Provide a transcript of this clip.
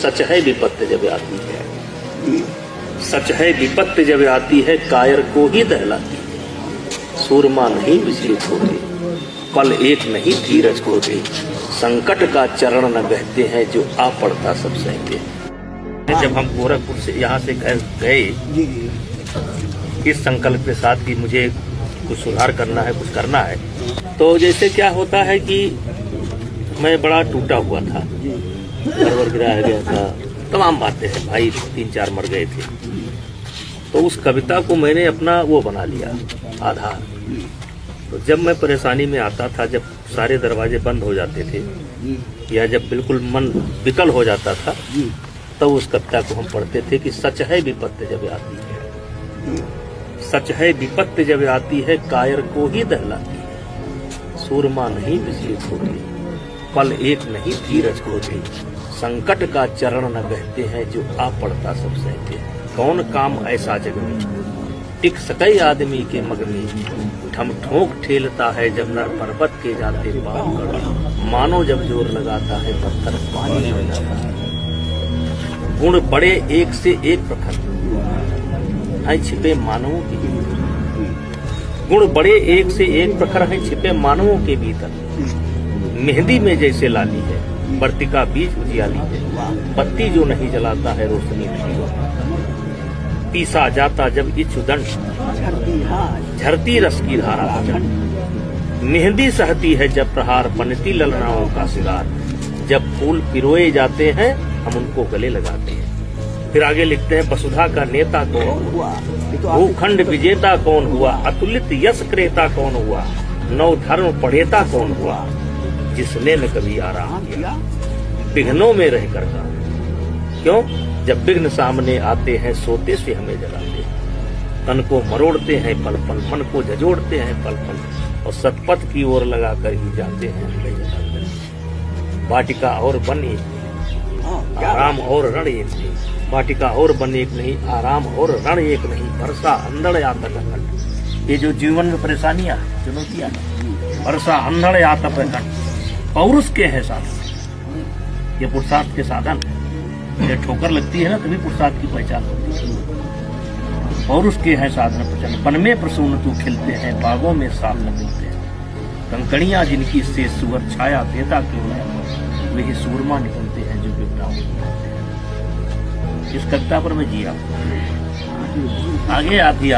सच है विपत्ति जब आती है, सच है विपत्ति जब आती है, कायर को ही दहलाती है। सूरमा नहीं विचलित होते, पल एक नहीं धीरज खोते, संकट का चरण न बहते हैं, जो आ पड़ता सब सहते हैं। जब हम गोरखपुर से यहाँ से गए इस संकल्प के साथ कि मुझे कुछ सुधार करना है, कुछ करना है, तो जैसे क्या होता है कि मैं बड़ा टूटा हुआ था, घर वर गिराया गया था, तमाम बातें हैं, भाई 3-4 मर गए थे। तो उस कविता को मैंने अपना वो बना लिया आधार। तो जब मैं परेशानी में आता था, जब सारे दरवाजे बंद हो जाते थे या जब बिल्कुल मन विकल हो जाता था, तब उस कविता को हम पढ़ते थे कि सच है विपत्ति जब आती है, सच है विपत्ति जब आती है, कायर को ही दहलाती है। सूरमा नहीं विचलित होती, पल एक नहीं धीरज खोते, संकट का चरण न बहते हैं, जो आ पड़ता सब सहते हैं। कौन काम ऐसा जग में टिक सके आदमी के मग में, ठम ठोक ठेलता है जब नर पर्वत के जाते पाँव कड़ा, मानो जब जोर लगाता है पत्थर पानी में जाता है। गुण बड़े एक से एक प्रखर हैं छिपे मानवों के भीतर, गुण बड़े एक से एक प्रखर हैं छिपे मानवों के भीतर। मेहंदी में जैसे लाली है, वर्तिका बीज उजियाली है, बत्ती जो नहीं जलाता है रोशनी नहीं होती। पीसा जाता जब इच्छुदंड, झरती रस की धारा, मेहंदी सहती है जब प्रहार, बनती ललनाओं का सिगार। जब फूल पिरोए जाते हैं, हम उनको गले लगाते हैं। फिर आगे लिखते हैं, वसुधा का नेता कौन हुआ, भूखंड विजेता कौन हुआ, अतुलित यश क्रेता कौन हुआ, नव धर्म पढ़ेता कौन हुआ, जिसने न कभी आराम किया विघ्नों में रहकर का। क्यों? जब विघ्न सामने आते हैं, सोते से हमें जगाते हैं, तन को मरोड़ते हैं पल पल, मन को झंझोड़ते हैं पल पल, और सतपथ की ओर लगाकर ही जाते हैं हमें जगाकर। वाटिका और वन एक नहीं, आराम और रण एक नहीं, वाटिका और वन एक नहीं, आराम और रण एक नहीं, वर्षा अंधड़ या तप। ये जो जीवन में परेशानियां चुनौतियां, वर्षा अंधड़ या तप पौरुष के है साधन, ये पुरुषार्थ के साधन है। ये ठोकर लगती है ना, तभी पुरुषार्थ की पहचान होती है। पौरुष के है साधन प्रचंड, वन में प्रसून तू खिलते हैं, बागों में साफ न मिलते हैं। कंकड़ियां जिनकी से सुअर छाया देता क्यों है, वही सूरमा निकलते हैं जो विपदाओं में। इस कविता पर मैं जिया, आगे आती